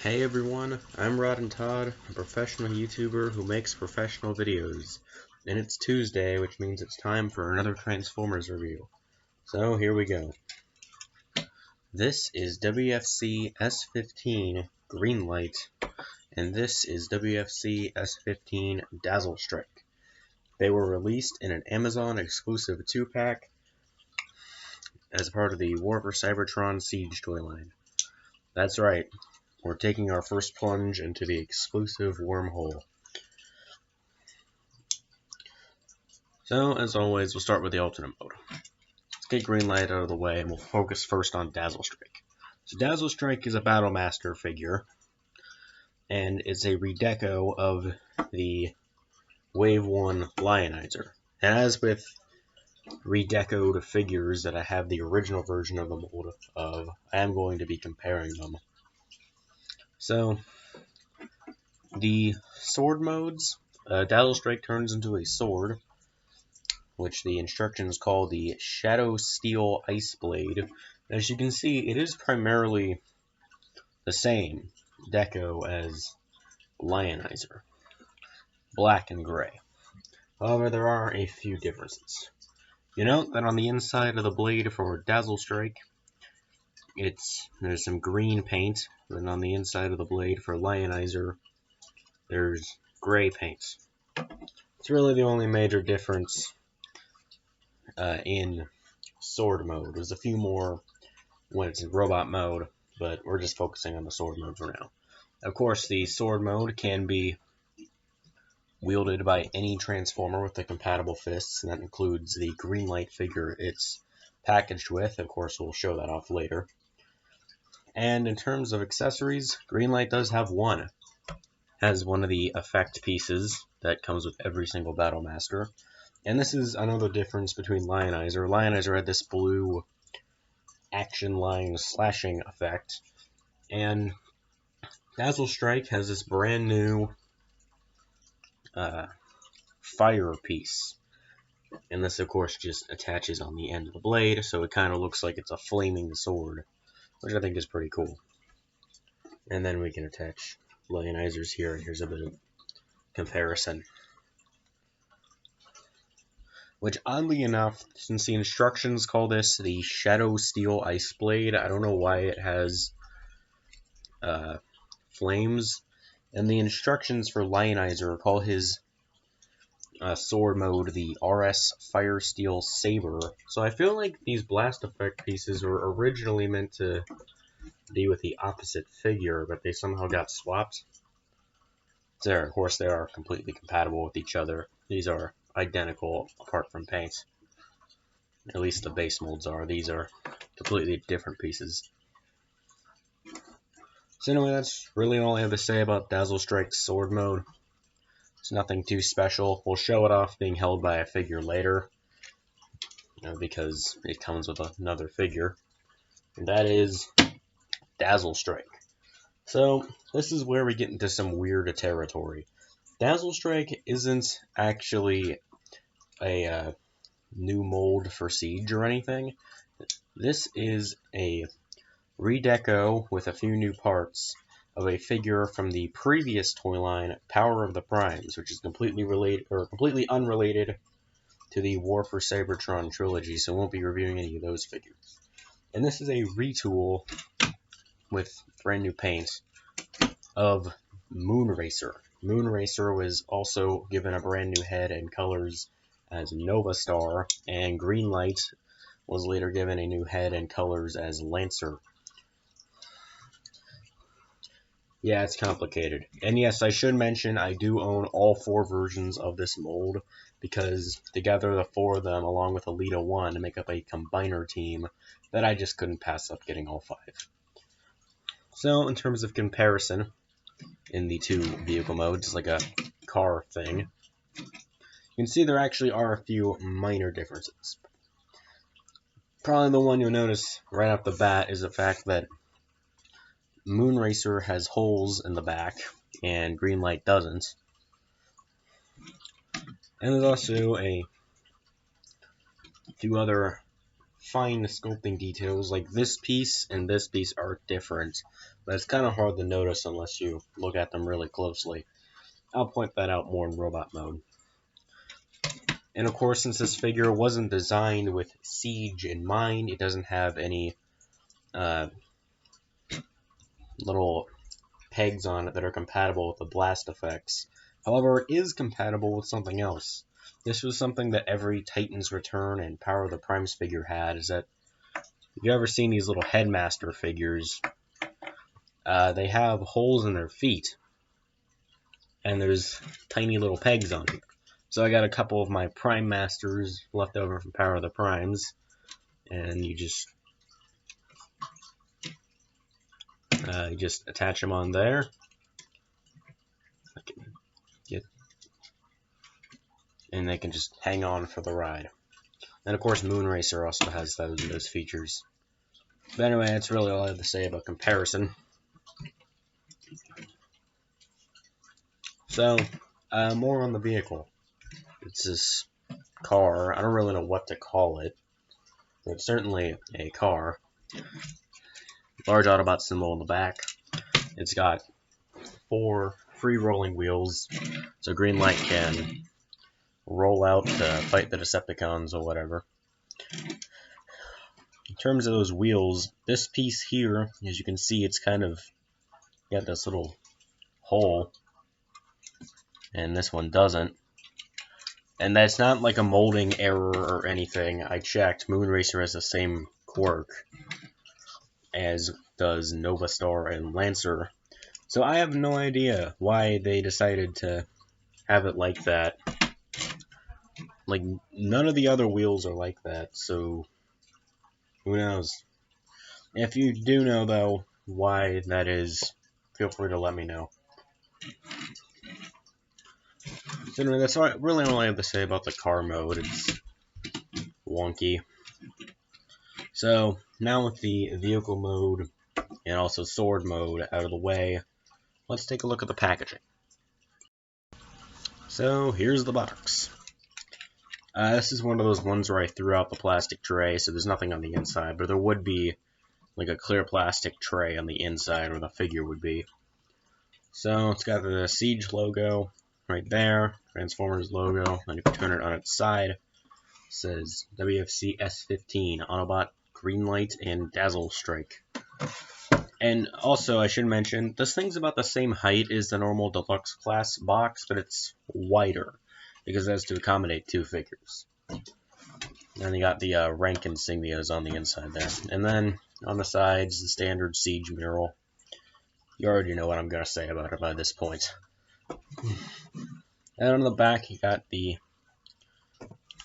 Hey everyone, I'm Rod and Todd, a professional YouTuber who makes professional videos. And it's Tuesday, which means it's time for another Transformers review. So here we go. This is WFC-S15 Greenlight, and this is WFC-S15 Dazzlestrike. They were released in an Amazon exclusive 2-pack as part of the War for Cybertron Siege toy line. That's right. We're taking our first plunge into the exclusive wormhole. So, as always, we'll start with the alternate mode. Let's get Greenlight out of the way, and we'll focus first on Dazzlestrike. So Dazzlestrike is a Battlemaster figure, and it's a redeco of the Wave 1 Lionizer. And as with redecoed figures that I have the original version of the mold of, I am going to be comparing them. So, the sword modes, Dazzlestrike turns into a sword, which the instructions call the Shadow Steel Ice Blade. As you can see, it is primarily the same deco as Lionizer, black and gray. However, there are a few differences. You note that on the inside of the blade for Dazzlestrike, there's some green paint, and on the inside of the blade for Lionizer, there's gray paint. It's really the only major difference in sword mode. There's a few more when it's in robot mode, but we're just focusing on the sword mode for now. Of course, the sword mode can be wielded by any Transformer with the compatible fists, and that includes the Greenlight figure it's packaged with. Of course, we'll show that off later. And in terms of accessories, Greenlight does have one. Has one of the effect pieces that comes with every single Battlemaster. And this is another difference between Lionizer. Lionizer had this blue action line slashing effect, and Dazzlestrike has this brand new fire piece. And this, of course, just attaches on the end of the blade, so it kind of looks like it's a flaming sword, which I think is pretty cool. And then we can attach Lionizers here, and here's a bit of comparison. Which, oddly enough, since the instructions call this the Shadow Steel Ice Blade, I don't know why it has flames. And the instructions for Lionizer call his sword mode the RS Fire Steel Saber. So I feel like these blast effect pieces were originally meant to be with the opposite figure, but they somehow got swapped. There, of course, they are completely compatible with each other. These are identical apart from paint. At least the base molds are. These are completely different pieces. So anyway, that's really all I have to say about Dazzlestrike's sword mode. It's nothing too special. We'll show it off being held by a figure later, because it comes with another figure. And that is Dazzlestrike. So this is where we get into some weird territory. Dazzlestrike isn't actually a new mold for Siege or anything. This is a redeco with a few new parts of a figure from the previous toy line, Power of the Primes, which is completely unrelated to the War for Cybertron trilogy, so we won't be reviewing any of those figures. And this is a retool with brand new paint of Moonracer. Moonracer was also given a brand new head and colors as Nova Star, and Greenlight was later given a new head and colors as Lancer. Yeah, it's complicated. And yes, I should mention I do own all 4 versions of this mold, because together the 4 of them, along with Elita 1, make up a combiner team that I just couldn't pass up getting all 5. So, in terms of comparison in the 2 vehicle modes, like a car thing, you can see there actually are a few minor differences. Probably the one you'll notice right off the bat is the fact that Moonracer has holes in the back, and Greenlight doesn't. And there's also a few other fine sculpting details, like this piece and this piece are different. but it's kind of hard to notice unless you look at them really closely. I'll point that out more in robot mode. And of course, since this figure wasn't designed with Siege in mind, it doesn't have any little pegs on it that are compatible with the blast effects. However, it is compatible with something else. This was something that every Titan's Return and Power of the Primes figure had, is that if you've ever seen these little Headmaster figures, they have holes in their feet, and there's tiny little pegs on them. So I got a couple of my Prime Masters left over from Power of the Primes, and you just attach them on there. And they can just hang on for the ride. And of course, Moonracer also has those features. But anyway, that's really all I have to say about comparison. So, more on the vehicle. It's this car. I don't really know what to call it. But it's certainly a car. Large Autobot symbol on the back. It's got 4 free rolling wheels, so Greenlight can roll out to fight the Decepticons or whatever. In terms of those wheels, this piece here, as you can see, it's kind of got this little hole, and this one doesn't. And that's not like a molding error or anything. I checked. Moonracer has the same quirk, as does Nova Star and Lancer. So I have no idea why they decided to have it like that. Like, none of the other wheels are like that, so who knows? If you do know, though, why that is, feel free to let me know. So anyway, that's really all I have to say about the car mode. It's wonky. So, now with the vehicle mode and also sword mode out of the way, let's take a look at the packaging. So, here's the box. This is one of those ones where I threw out the plastic tray, so there's nothing on the inside, but there would be like a clear plastic tray on the inside where the figure would be. So, it's got the Siege logo right there, Transformers logo, and if you turn it on its side, it says WFC-S15, Autobot, Greenlight and Dazzlestrike. And also, I should mention, this thing's about the same height as the normal deluxe class box, but it's wider, because it has to accommodate 2 figures. And you got the rank insignias on the inside there. And then, on the sides, the standard Siege mural. You already know what I'm going to say about it by this point. And on the back, you got the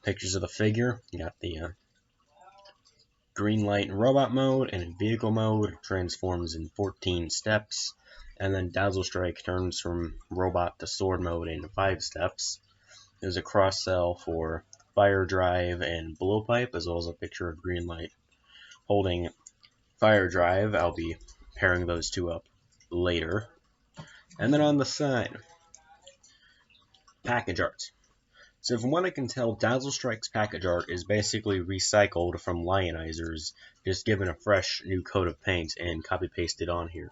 pictures of the figure. You got the Greenlight in robot mode, and in vehicle mode, transforms in 14 steps. And then Dazzlestrike turns from robot to sword mode in 5 steps. There's a cross-cell for fire drive and blowpipe, as well as a picture of Greenlight holding fire drive. I'll be pairing those 2 up later. And then on the side, package art. So from what I can tell, Dazzlestrike's package art is basically recycled from Lionizer's, just given a fresh new coat of paint and copy-pasted on here.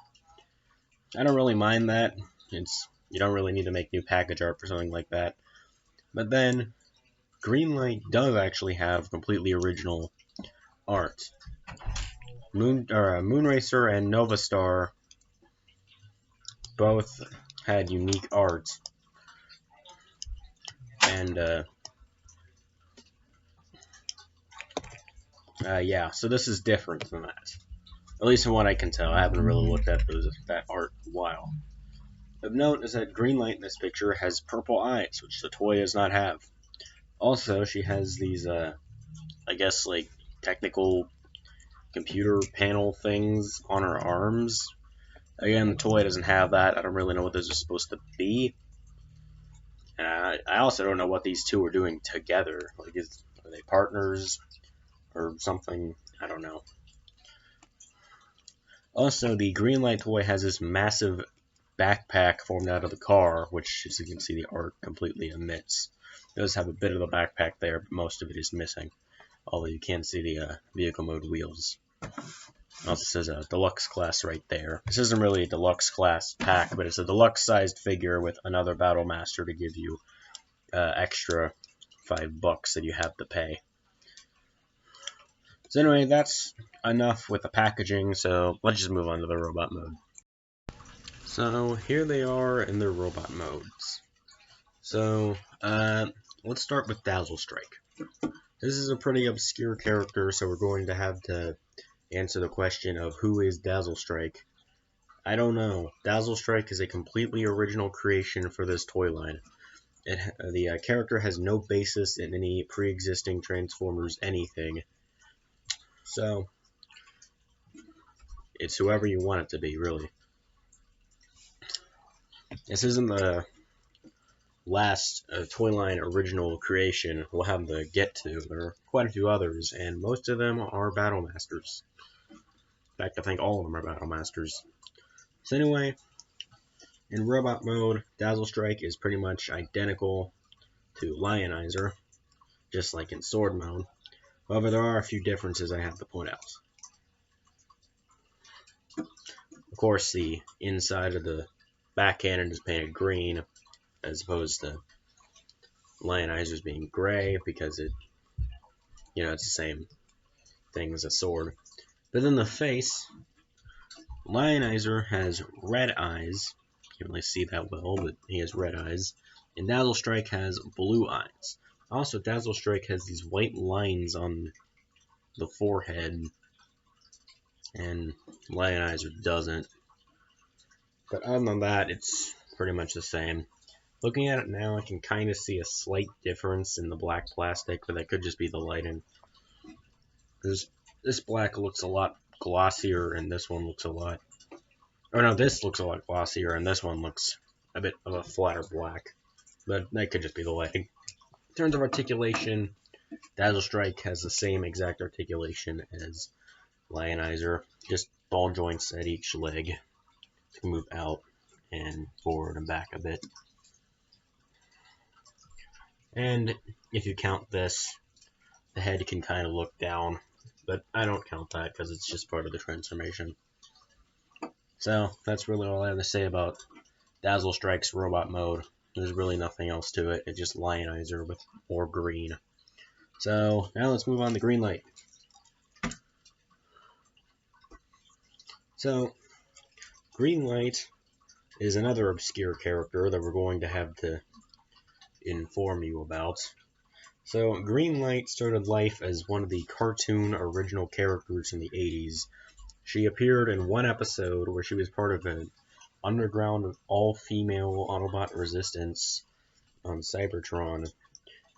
I don't really mind that. You don't really need to make new package art for something like that. But then, Greenlight does actually have completely original art. Moonracer and Nova Star both had unique art. And, yeah, so this is different than that. At least from what I can tell. I haven't really looked at that art in a while. Of note is that Greenlight in this picture has purple eyes, which the toy does not have. Also, she has these, I guess, like, technical computer panel things on her arms. Again, the toy doesn't have that. I don't really know what those are supposed to be. I also don't know what these 2 are doing together. Like, are they partners or something? I don't know. Also, the Greenlight toy has this massive backpack formed out of the car, which, as you can see, the art completely omits. It does have a bit of the backpack there, but most of it is missing. Although you can see the vehicle mode wheels. Also says a deluxe class right there. This isn't really a deluxe class pack, but it's a deluxe sized figure with another Battle Master to give you extra $5 that you have to pay. So anyway, that's enough with the packaging, so let's just move on to the robot mode. So here they are in their robot modes. So let's start with Dazzlestrike. This is a pretty obscure character, so we're going to have to answer the question of who is Dazzlestrike. I don't know. Dazzlestrike is a completely original creation for this toy line. The character has no basis in any pre-existing Transformers anything. So, it's whoever you want it to be, really. This isn't the last toy line original creation we'll have to get to. There are quite a few others, and most of them are Battle Masters. In fact, I think all of them are Battle Masters. So anyway, in robot mode, Dazzlestrike is pretty much identical to Lionizer, just like in sword mode. However, there are a few differences I have to point out. Of course, the inside of the back cannon is painted green, as opposed to Lionizer's being gray, because it's the same thing as a sword. But then the face, Lionizer has red eyes. Can't really see that well, but he has red eyes. And Dazzlestrike has blue eyes. Also, Dazzlestrike has these white lines on the forehead, and Lionizer doesn't. But other than that, it's pretty much the same. Looking at it now, I can kind of see a slight difference in the black plastic, but that could just be the lighting. This black looks a lot glossier, and this one looks a lot... Oh no, this looks a lot glossier, and this one looks a bit of a flatter black. But that could just be the lighting. In terms of articulation, Dazzlestrike has the same exact articulation as Lionizer, just ball joints at each leg to move out and forward and back a bit. And if you count this, the head can kind of look down, but I don't count that because it's just part of the transformation. So that's really all I have to say about Dazzlestrike's robot mode. There's really nothing else to it. It's just Lionizer with more green. So now let's move on to Greenlight. So Greenlight is another obscure character that we're going to have to inform you about. So Greenlight started life as one of the cartoon original characters in the 80s. She appeared in one episode where she was part of an underground all-female Autobot resistance on Cybertron,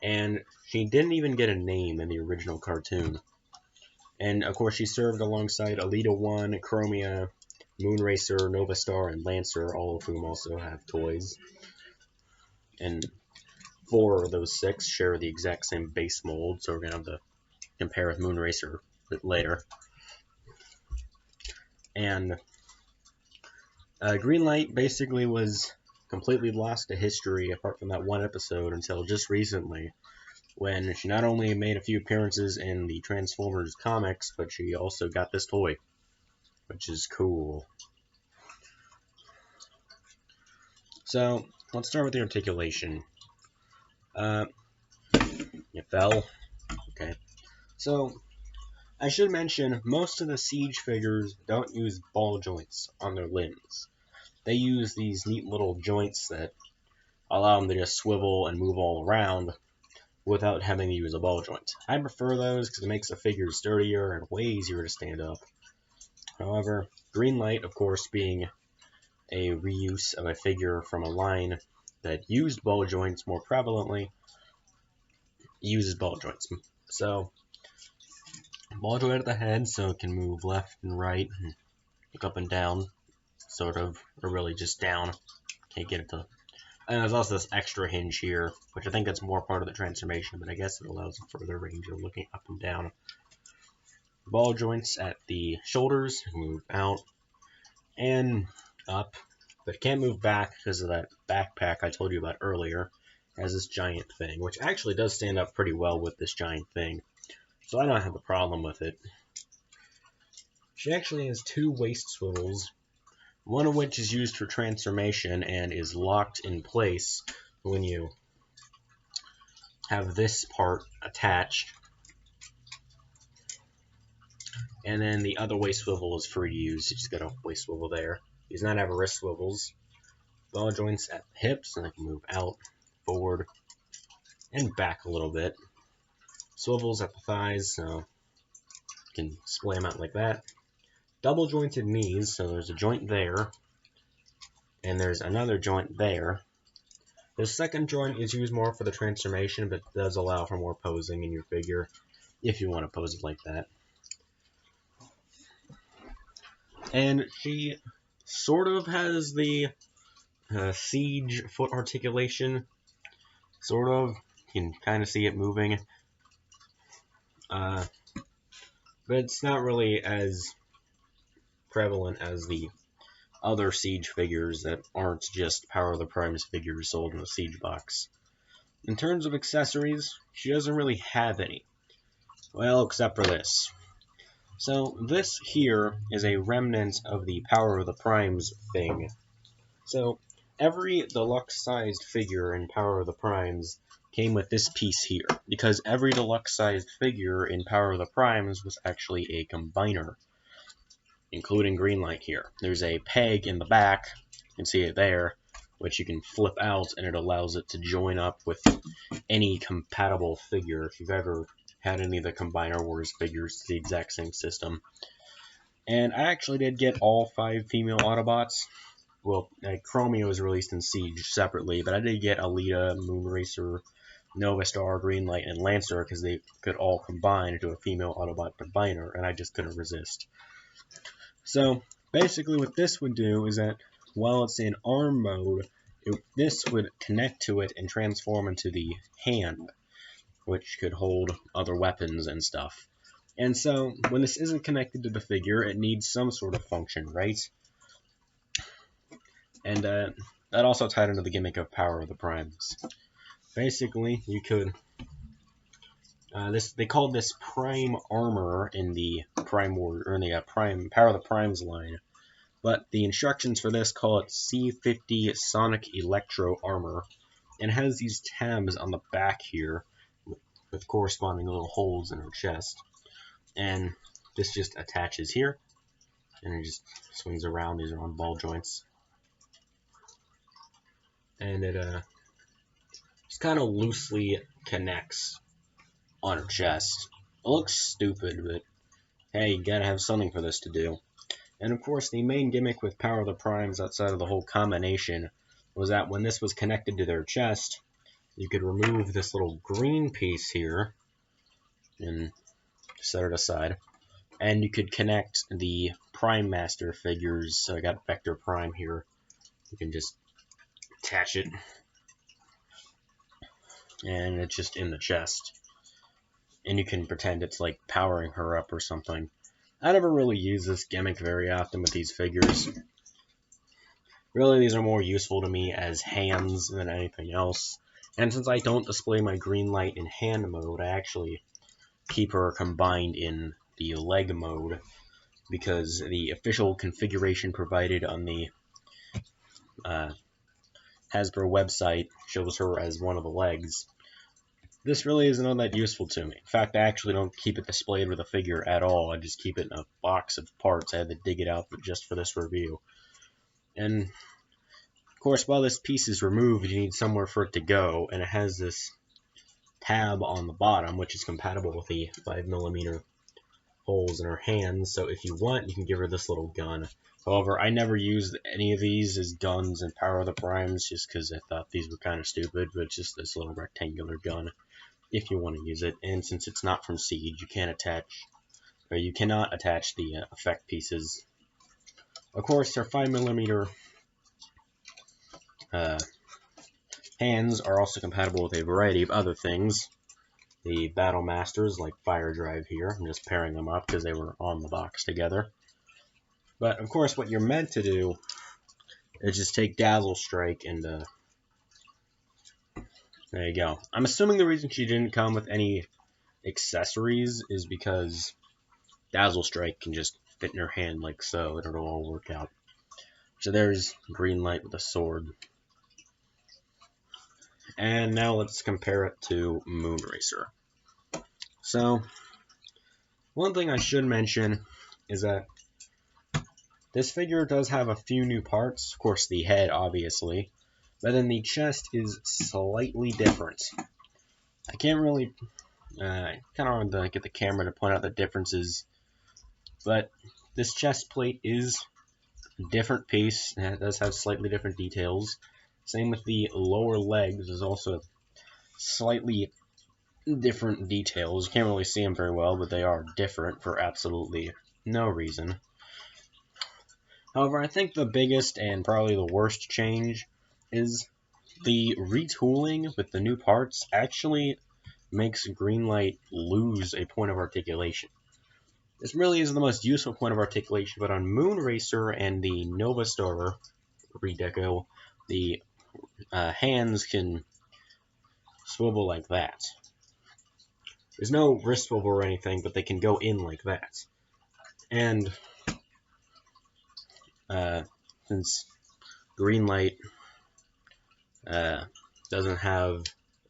and she didn't even get a name in the original cartoon. And of course she served alongside Alita 1, Chromia, Moonracer, Novastar, and Lancer, all of whom also have toys. And 4 of those 6 share the exact same base mold, so we're going to have to compare with Moonracer a bit later. And Greenlight basically was completely lost to history apart from that one episode until just recently, when she not only made a few appearances in the Transformers comics, but she also got this toy, which is cool. So let's start with the articulation. You fell. Okay. So I should mention, most of the Siege figures don't use ball joints on their limbs. They use these neat little joints that allow them to just swivel and move all around without having to use a ball joint. I prefer those because it makes the figures sturdier and way easier to stand up. However, Greenlight, of course, being a reuse of a figure from a line that used ball joints more prevalently, uses ball joints. So ball joint at the head so it can move left and right and look up and down, sort of, or really just down. Can't get it to... And there's also this extra hinge here, which I think that's more part of the transformation, but I guess it allows a further range of looking up and down. Ball joints at the shoulders move out and up, but it can't move back because of that backpack I told you about earlier. It has this giant thing, which actually does stand up pretty well with this giant thing. So I don't have a problem with it. She actually has 2 waist swivels, one of which is used for transformation and is locked in place when you have this part attached. And then the other waist swivel is free to use. You just got a waist swivel there. She does not have wrist swivels. Ball joints at the hips, and they can move out, forward, and back a little bit. Swivels at the thighs, so you can splay them out like that. Double jointed knees, so there's a joint there, and there's another joint there. The second joint is used more for the transformation, but does allow for more posing in your figure, if you want to pose it like that. And she sort of has the siege foot articulation, sort of. You can kind of see it moving. But it's not really as prevalent as the other Siege figures that aren't just Power of the Primes figures sold in the Siege box. In terms of accessories, she doesn't really have any. Well, except for this. So this here is a remnant of the Power of the Primes thing. So every deluxe-sized figure in Power of the Primes came with this piece here, because every deluxe-sized figure in Power of the Primes was actually a combiner, including Greenlight here. There's a peg in the back, you can see it there, which you can flip out, and it allows it to join up with any compatible figure. If you've ever had any of the Combiner Wars figures, it's the exact same system. And I actually did get all 5 female Autobots. Well, Chromia was released in Siege separately, but I did get Alita, Moonracer, Nova Star, Greenlight, and Lancer, because they could all combine into a female Autobot combiner, and I just couldn't resist. So, basically what this would do is that, while it's in arm mode, this would connect to it and transform into the hand, which could hold other weapons and stuff. And so, when this isn't connected to the figure, it needs some sort of function, right? And that also tied into the gimmick of Power of the Primes. Basically, you could... they called this Prime Armor in the Prime War, or in the Power of the Primes line, but the instructions for this call it C50 Sonic Electro Armor, and has these tabs on the back here with corresponding little holes in her chest, and this just attaches here, and it just swings around. These are on ball joints, and it just kind of loosely connects on her chest. It looks stupid, but hey, you gotta have something for this to do. And of course, the main gimmick with Power of the Primes outside of the whole combination was that when this was connected to their chest, you could remove this little green piece here and set it aside, and you could connect the Prime Master figures. So I got Vector Prime here. You can just attach it, and it's just in the chest. And you can pretend it's like powering her up or something. I never really use this gimmick very often with these figures. Really, these are more useful to me as hands than anything else. And since I don't display my Greenlight in hand mode, I actually keep her combined in the leg mode, because the official configuration provided on the Hasbro website shows her as one of the legs. This really isn't all that useful to me. In fact, I actually don't keep it displayed with a figure at all. I just keep it in a box of parts. I had to dig it out just for this review. And, of course, while this piece is removed, you need somewhere for it to go, and it has this tab on the bottom, which is compatible with the 5mm holes in her hands. So if you want, you can give her this little gun. However, I never used any of these as guns in Power of the Primes, just because I thought these were kind of stupid, but it's just this little rectangular gun, if you want to use it. And since it's not from Siege, you cannot attach the effect pieces. Of course, their 5mm hands are also compatible with a variety of other things. The Battle Masters, like Fire Drive here, I'm just pairing them up because they were on the box together. But, of course, what you're meant to do is just take Dazzlestrike and, there you go. I'm assuming the reason she didn't come with any accessories is because Dazzlestrike can just fit in your hand like so. It'll all work out. So there's Greenlight with a sword. And now let's compare it to Moonracer. So, one thing I should mention is that this figure does have a few new parts. Of course, the head, obviously. But then the chest is slightly different. I can't really... kind of hard to get the camera to point out the differences. But this chest plate is a different piece, and it does have slightly different details. Same with the lower legs, there's also slightly different details. You can't really see them very well, but they are different for absolutely no reason. However, I think the biggest and probably the worst change is the retooling with the new parts actually makes Greenlight lose a point of articulation. This really is the most useful point of articulation, but on Moonracer and the Nova Star redeco, the hands can swivel like that. There's no wrist swivel or anything, but they can go in like that. And since Greenlight doesn't have,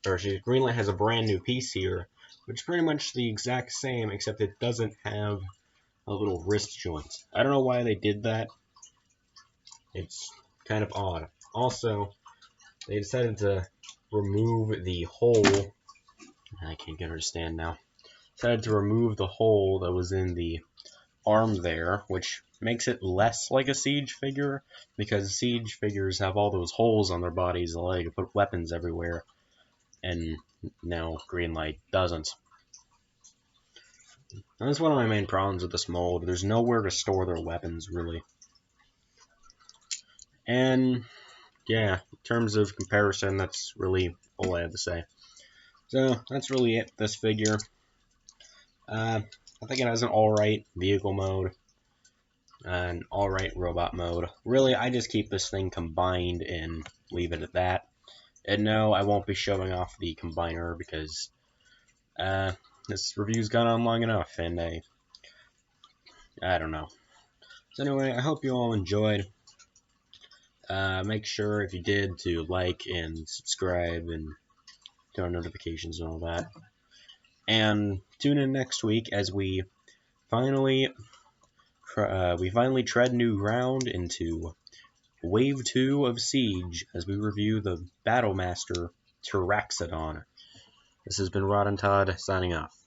Greenlight has a brand new piece here, which is pretty much the exact same, except it doesn't have a little wrist joint. I don't know why they did that. It's kind of odd. Also, they decided to remove the hole. I can't understand now. Decided to remove the hole that was in the arm there, which makes it less like a Siege figure, because Siege figures have all those holes on their bodies, they can put weapons everywhere, and now Greenlight doesn't. And that's one of my main problems with this mold. There's nowhere to store their weapons, really. And yeah, in terms of comparison, that's really all I have to say. So that's really it, this figure. I think it has an alright vehicle mode, an alright robot mode. Really, I just keep this thing combined and leave it at that. And no, I won't be showing off the combiner because this review's gone on long enough, and I don't know. So anyway, I hope you all enjoyed. Make sure, if you did, to like and subscribe and turn on notifications and all that. And tune in next week as we finally tread new ground into Wave 2 of Siege as we review the Battlemaster Pteraxadon. This has been Rod and Todd signing off.